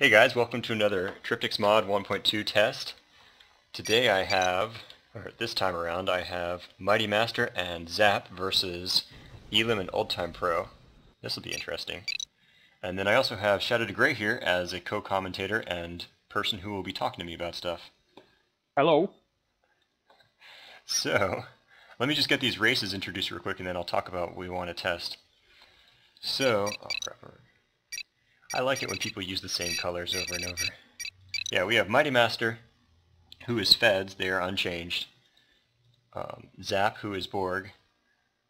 Hey guys, welcome to another Tryptic's Mod 1.2 test. Today I have, or this time around, I have Mighty Master and Zap versus Elim and Old Time Pro. This will be interesting. And then I also have Shadow to Grey here as a co-commentator and person who will be talking to me about stuff. Hello. So, let me just get these races introduced real quick and then I'll talk about what we want to test. So, oh crap. I like it when people use the same colors over and over. Yeah, we have Mighty Master, who is Feds, they are unchanged. Zap, who is Borg,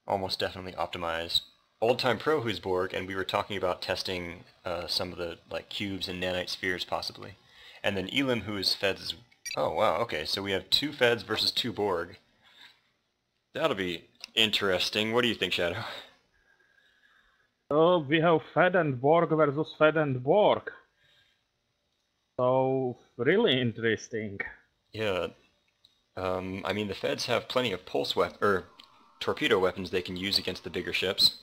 almost definitely optimized. Old Time Pro, who is Borg, and we were talking about testing some of the cubes and nanite spheres possibly. And then Elim, who is Feds. Oh wow, okay, so we have 2 Feds versus 2 Borg. That'll be interesting. What do you think, Shadow? We have Fed and Borg versus Fed and Borg. So, really interesting. Yeah, I mean the Feds have plenty of torpedo weapons they can use against the bigger ships.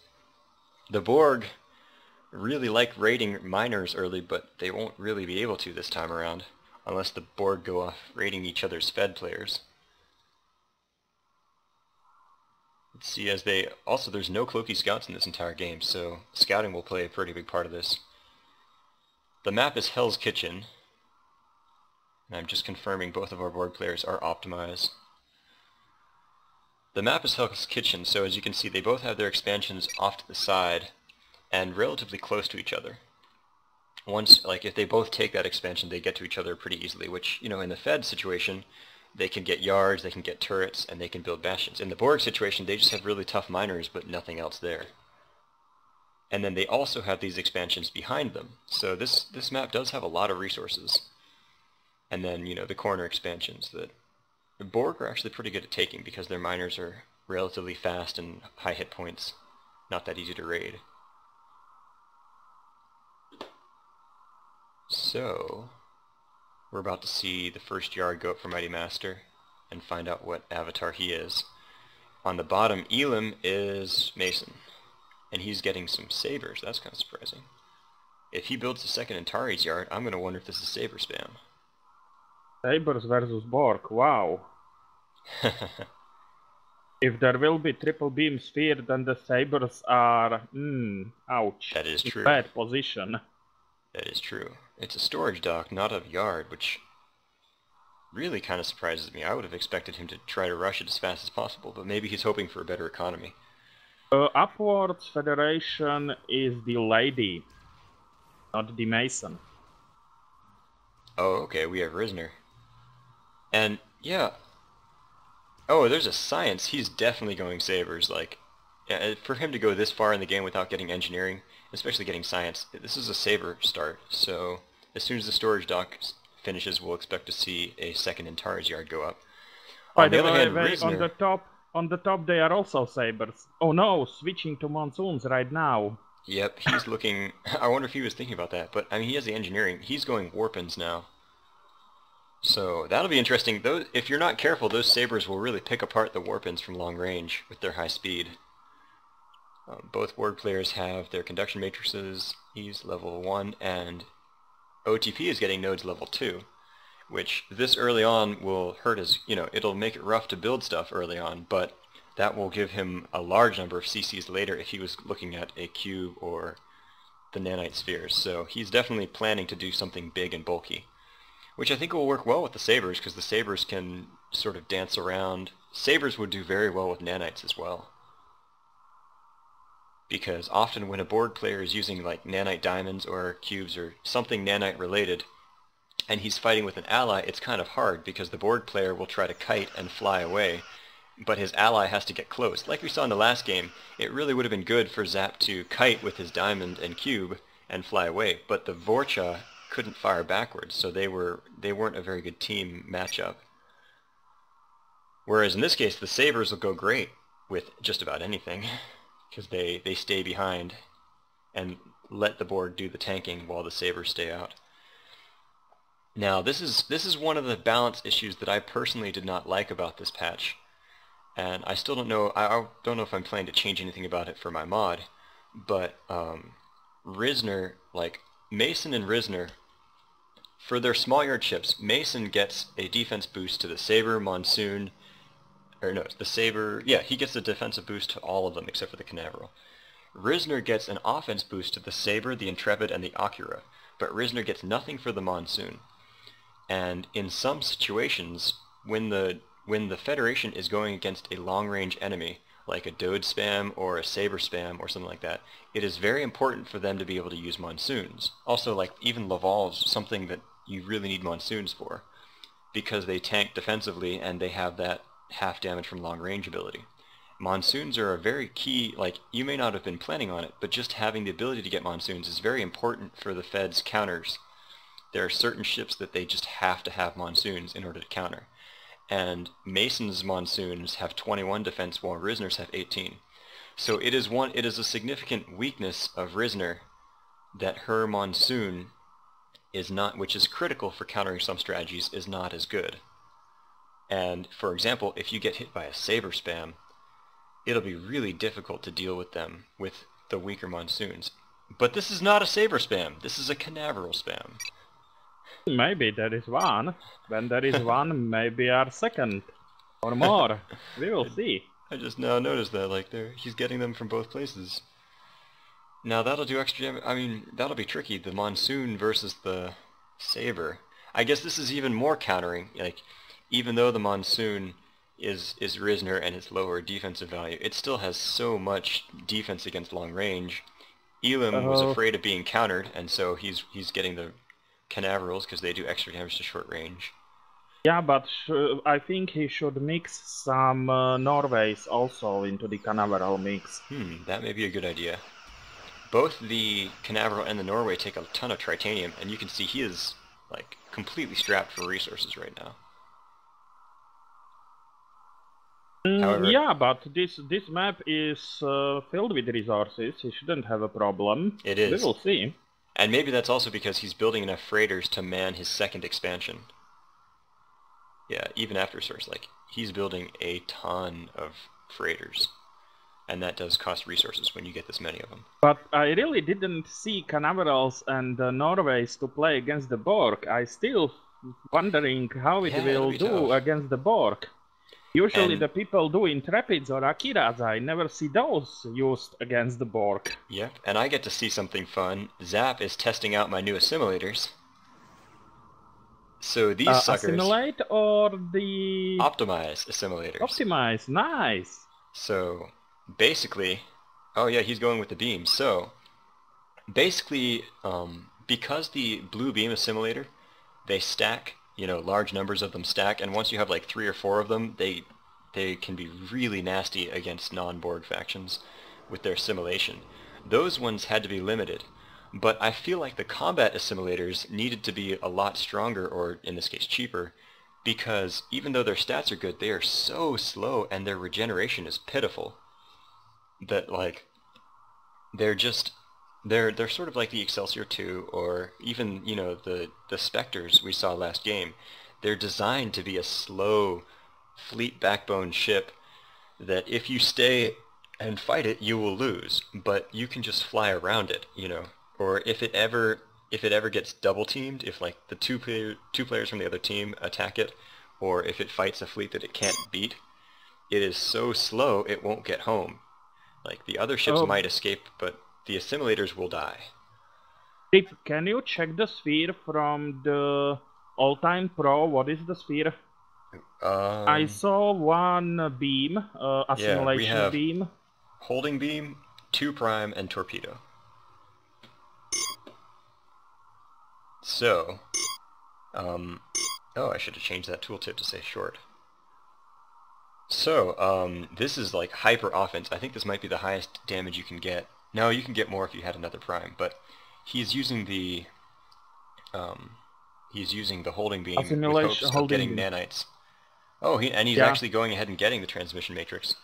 The Borg really like raiding miners early, but they won't really be able to this time around, unless the Borg go off raiding each other's Fed players. Let's see, also there's no Cloaky Scouts in this entire game, so scouting will play a pretty big part of this. The map is Hell's Kitchen, and I'm just confirming both of our Borg players are optimized. The map is Hell's Kitchen, so as you can see they both have their expansions off to the side and relatively close to each other. Once, if they both take that expansion, they get to each other pretty easily, which, in the Fed situation, they can get yards, they can get turrets, and they can build bastions. In the Borg situation, they just have really tough miners, but nothing else there. And then they also have these expansions behind them, so this map does have a lot of resources. And then, the corner expansions that the Borg are actually pretty good at taking because their miners are relatively fast and high hit points, not that easy to raid. So, we're about to see the first yard go up for Mighty Master and find out what avatar he is. On the bottom, Elim is Mason, and he's getting some sabers. That's kind of surprising. If he builds the second Antares yard, I'm going to wonder if this is saber spam. Sabers versus Borg, wow. If there will be triple beam sphere, then the Sabers are, ouch. That is true. Bad position. That is true. It's a storage dock, not a yard, which really kind of surprises me. I would have expected him to try to rush it as fast as possible, but maybe he's hoping for a better economy. Upwards Federation is the lady, not the Mason. Oh, okay, we have Risner. And, yeah. Oh, there's a science. He's definitely going sabers. Yeah, for him to go this far in the game without getting engineering, especially getting science, this is a saber start. So as soon as the storage dock finishes, we'll expect to see a second Antares yard go up. By the way, on the top they are also sabers. Oh no, switching to monsoons right now. Yep, he's looking. I wonder if he was thinking about that, but I mean he has the engineering. He's going warpins now. So that'll be interesting. If you're not careful, those sabers will really pick apart the warpins from long range with their high speed. Both Borg players have their conduction matrices. He's level 1, and OTP is getting nodes level 2, which this early on will hurt his, it'll make it rough to build stuff early on, but that will give him a large number of CCs later if he was looking at a cube or the nanite spheres. So he's definitely planning to do something big and bulky, which I think will work well with the sabers because the sabers can sort of dance around. Sabers would do very well with nanites as well, because often when a Borg player is using nanite diamonds or cubes or something nanite related and he's fighting with an ally, it's kind of hard because the Borg player will try to kite and fly away, but his ally has to get close. Like we saw in the last game, it really would have been good for Zap to kite with his diamond and cube and fly away, but the Vorcha couldn't fire backwards, so they weren't a very good team matchup. Whereas in this case, the sabers will go great with just about anything, because they stay behind and let the Borg do the tanking while the sabers stay out. Now this is one of the balance issues that I personally did not like about this patch, and I still don't know. I don't know if I'm planning to change anything about it for my mod, but Risner, Mason and Risner for their small yard ships, Mason gets a defense boost to the Saber, Monsoon, or no, the Saber, yeah, he gets a defensive boost to all of them except for the Canaveral. Risner gets an offense boost to the Saber, the Intrepid, and the Akira, but Risner gets nothing for the Monsoon. And in some situations, when the Federation is going against a long-range enemy, like a Dode spam or a Saber spam or something like that, it is very important for them to be able to use Monsoons. Also, like, even Laval's something that you really need Monsoons for, because they tank defensively and they have that half damage from long-range ability. Monsoons are a very key, like, you may not have been planning on it, but just having the ability to get Monsoons is very important for the Fed's counters. There are certain ships that they just have to have Monsoons in order to counter. And Mason's Monsoons have 21 defense while Risner's have 18. So it is a significant weakness of Risner that her Monsoon is not, which is critical for countering some strategies, is not as good. And for example, if you get hit by a Saber spam, it'll be really difficult to deal with them with the weaker Monsoons. But this is not a Saber spam, this is a Canaveral spam. Maybe there is one. When there is one, maybe our second. Or more. We will see. I just now noticed that, like, he's getting them from both places. Now that'll do extra damage. I mean, that'll be tricky, the Monsoon versus the Saber. I guess this is even more countering. Like, even though the Monsoon is Risner and its lower defensive value, it still has so much defense against long range. Elim was afraid of being countered, and so he's getting the Canaverals because they do extra damage to short range. Yeah, but I think he should mix some Norways also into the Canaveral mix. That may be a good idea. Both the Canaveral and the Norway take a ton of Tritanium, and you can see he is, like, completely strapped for resources right now. However, yeah, but this map is filled with resources. He shouldn't have a problem. It is. We will see. And maybe that's also because he's building enough freighters to man his second expansion. Yeah, even after Source, like, he's building a ton of freighters. And that does cost resources when you get this many of them. But I really didn't see Canaverals and Norways to play against the Borg. I still wondering how it will do tough against the Borg. Usually the people do Intrepids or Akiras. I never see those used against the Borg. Yep, and I get to see something fun. Zap is testing out my new assimilators. So these suckers... Assimilate or the... Optimize assimilators. Optimize, nice. So, basically... Oh yeah, he's going with the beams. So, basically, because the blue beam assimilator, they stack... You know, large numbers of them stack, and once you have like 3 or 4 of them, they can be really nasty against non-Borg factions with their assimilation. Those ones had to be limited, but I feel like the combat assimilators needed to be a lot stronger, or in this case cheaper, because even though their stats are good, they are so slow and their regeneration is pitiful that, like, they're sort of like the Excelsior 2, or even, you know, the Spectres we saw last game. They're designed to be a slow, fleet backbone ship that if you stay and fight it, you will lose. But you can just fly around it, you know. Or if it ever gets double teamed, if like the two players from the other team attack it, or if it fights a fleet that it can't beat, it is so slow it won't get home. Like, the other ships might escape, but the assimilators will die. Can you check the sphere from the all-time pro? What is the sphere? I saw one beam, assimilation beam. Holding beam, 2 prime, and torpedo. So, oh, I should have changed that tooltip to say short. So, this is like hyper offense. I think this might be the highest damage you can get. No, you can get more if you had another prime, but he's using the holding beam with hopes of getting nanites. Oh, he's actually going ahead and getting the transmission matrix.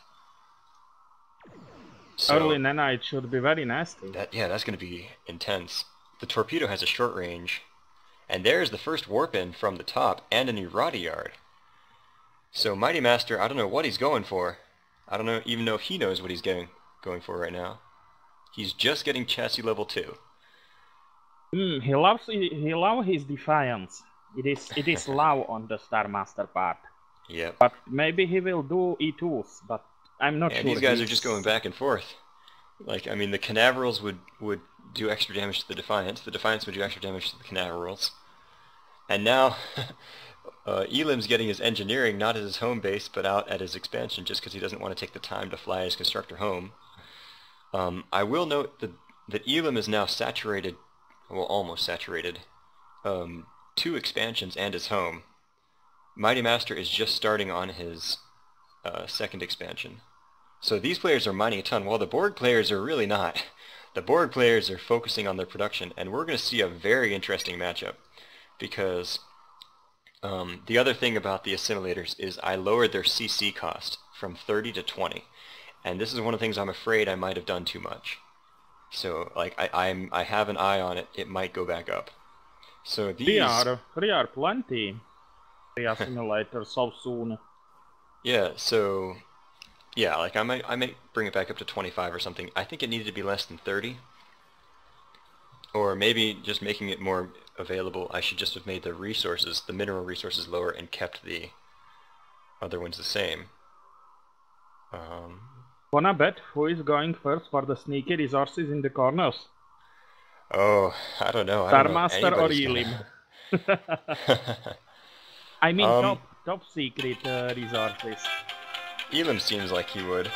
So, early nanite should be very nasty. That's going to be intense. The torpedo has a short range, and there's the first warp-in from the top and an errata yard. So Mighty Master, I don't know what he's going for. I don't even know if he knows what he's going for right now. He's just getting chassis level 2. He loves his defiance. It is love on the Star Master part. Yep. But maybe he will do E2s, but I'm not sure. These guys are just going back and forth. Like, I mean, the Canaverals would do extra damage to the Defiance would do extra damage to the Canaverals. And now, Elim's getting his engineering not at his home base, but out at his expansion, just because he doesn't want to take the time to fly his constructor home. I will note that Elim is now saturated, well, almost saturated, 2 expansions and his home. Mighty Master is just starting on his 2nd expansion. So these players are mining a ton, while the Borg players are really not. The Borg players are focusing on their production, and we're going to see a very interesting matchup, because the other thing about the assimilators is I lowered their CC cost from 30 to 20, and this is one of the things I'm afraid I might have done too much. So, like, I have an eye on it. It might go back up. So these... There are plenty. The assimilators so soon. Yeah, so... Yeah, like, I might bring it back up to 25 or something. I think it needed to be less than 30. Or maybe just making it more available, I should just have made the resources, the mineral resources lower and kept the other ones the same. Wanna bet who is going first for the sneaky resources in the corners? Oh, I don't know. Star Master or Elim? I mean top secret resources. Elim seems like he would.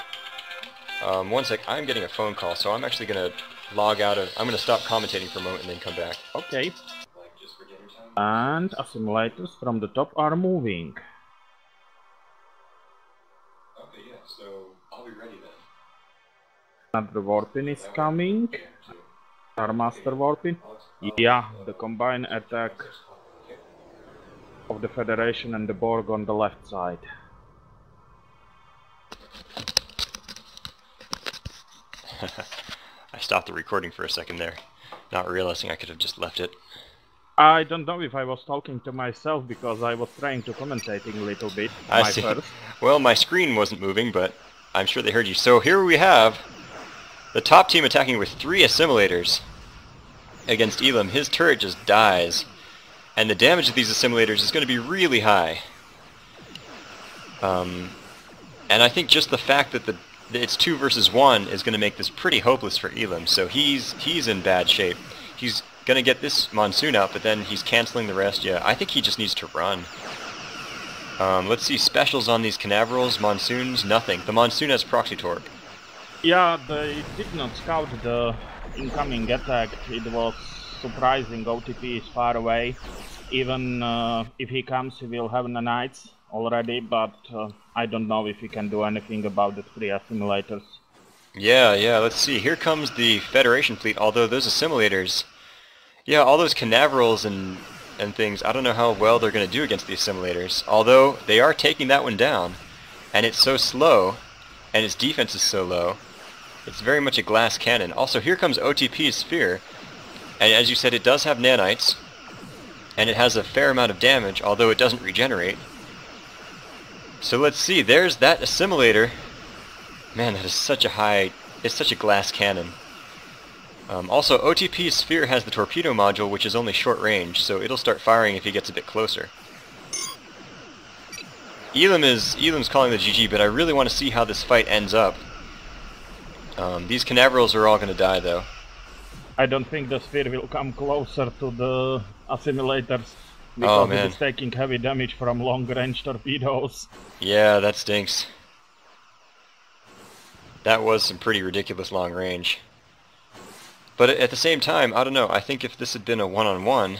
One sec, I'm getting a phone call, so I'm actually gonna log out of... I'm gonna stop commentating for a moment and then come back. Okay. And assimilators from the top are moving. Okay, yeah, so I'll be ready then. Another warpin is coming. Star Master warpin. Yeah, the combined attack of the Federation and the Borg on the left side. I stopped the recording for a second there, not realizing I could have just left it. I don't know if I was talking to myself because I was trying to commentating a little bit. I see. Well, my screen wasn't moving, but I'm sure they heard you. So here we have the top team attacking with 3 assimilators against Elim. His turret just dies, and the damage of these assimilators is going to be really high. And I think just the fact that it's 2 versus 1 is going to make this pretty hopeless for Elim. So he's in bad shape. He's going to get this monsoon out, but then he's canceling the rest. Yeah, I think he just needs to run. Let's see, specials on these Canaverals, monsoons, nothing. The monsoon has proxy torque. Yeah, they did not scout the incoming attack. It was surprising. OTP is far away. Even if he comes, he will have the knights already, but I don't know if he can do anything about the 3 assimilators. Yeah, let's see. Here comes the Federation fleet, although those assimilators... Yeah, all those Canaverals and things, I don't know how well they're going to do against the assimilators, although they are taking that one down, and it's so slow, and its defense is so low. It's very much a glass cannon. Also, here comes OTP's sphere, and as you said, it does have nanites, and it has a fair amount of damage, although it doesn't regenerate. So let's see, there's that assimilator. Man, that is such a high... It's such a glass cannon. Also, OTP's sphere has the torpedo module, which is only short range, so it'll start firing if he gets a bit closer. Elim's calling the GG, but I really want to see how this fight ends up. These Canaverals are all going to die, though. I don't think the sphere will come closer to the assimilators, because it is taking heavy damage from long-range torpedoes. Yeah, that stinks. That was some pretty ridiculous long range. But at the same time, I don't know, I think if this had been a one-on-one,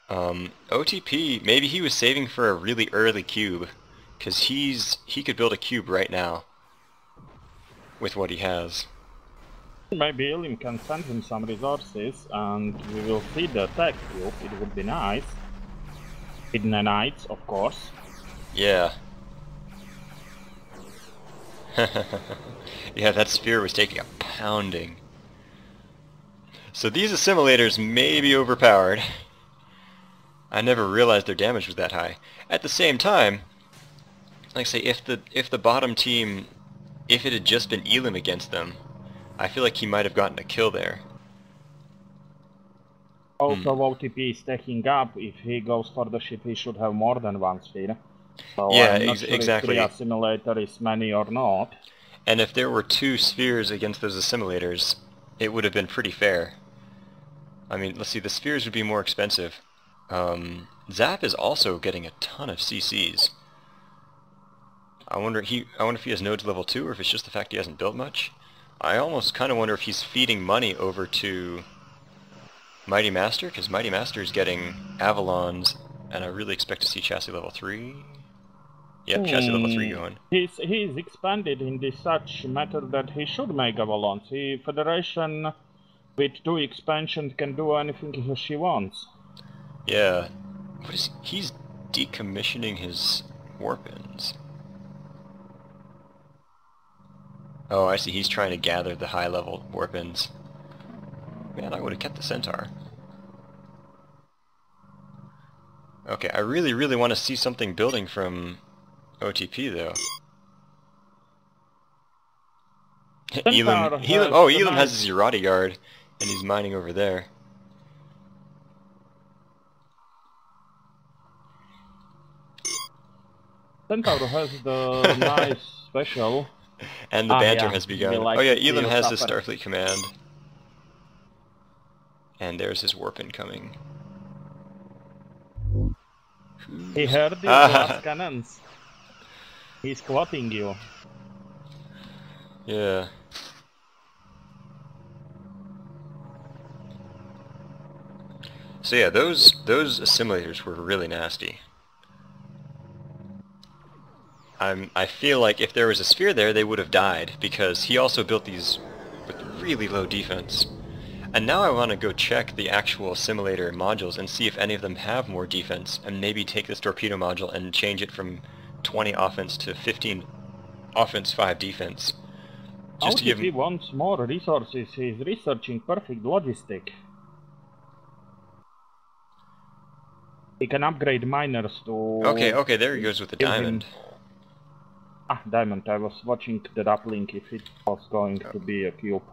OTP, maybe he was saving for a really early cube, because he could build a cube right now with what he has. Maybe Elim can send him some resources, and we will see the attack cube. It would be nice. Hidden knights, of course. Yeah. Yeah, that sphere was taking a pounding. So these assimilators may be overpowered. I never realized their damage was that high. At the same time, like I say, if the bottom team, if it had just been Elim against them, I feel like he might have gotten a kill there. Also, OTP is stacking up. If he goes for the ship, he should have more than one sphere. So yeah, I'm not sure exactly. if 3 assimilator is many or not. And if there were 2 spheres against those assimilators, it would have been pretty fair. I mean, let's see, the spheres would be more expensive. Zap is also getting a ton of CCs. I wonder if he has nodes level 2, or if it's just the fact he hasn't built much. I almost kind of wonder if he's feeding money over to Mighty Master, because Mighty Master is getting Avalons, and I really expect to see chassis level 3. Yep, chassis level 3 going. He's expanded in this such matter that he should make Avalons. Federation with 2 expansions can do anything she wants. Yeah. He's decommissioning his warpins. Oh, I see, he's trying to gather the high-level warpins. Man, I would have kept the Centaur. Okay, I really want to see something building from OTP, though. Elim has his Urati Guard, and he's mining over there. Centaur has the nice special. And the banter has begun. Oh yeah, Elim has his Starfleet command. And there's his warpin coming. He heard the blast cannons. He's squatting you. Yeah. So yeah, those assimilators were really nasty. I feel like if there was a sphere there, they would have died, because he also built these with really low defense. And now I want to go check the actual assimilator modules and see if any of them have more defense, and maybe take this torpedo module and change it from 20 offense to 15 offense, 5 defense. Just if he wants more resources, he's researching perfect logistic. He can upgrade miners to... Okay, there he goes with the diamond. Diamond. I was watching the uplink if it was going to be a cube.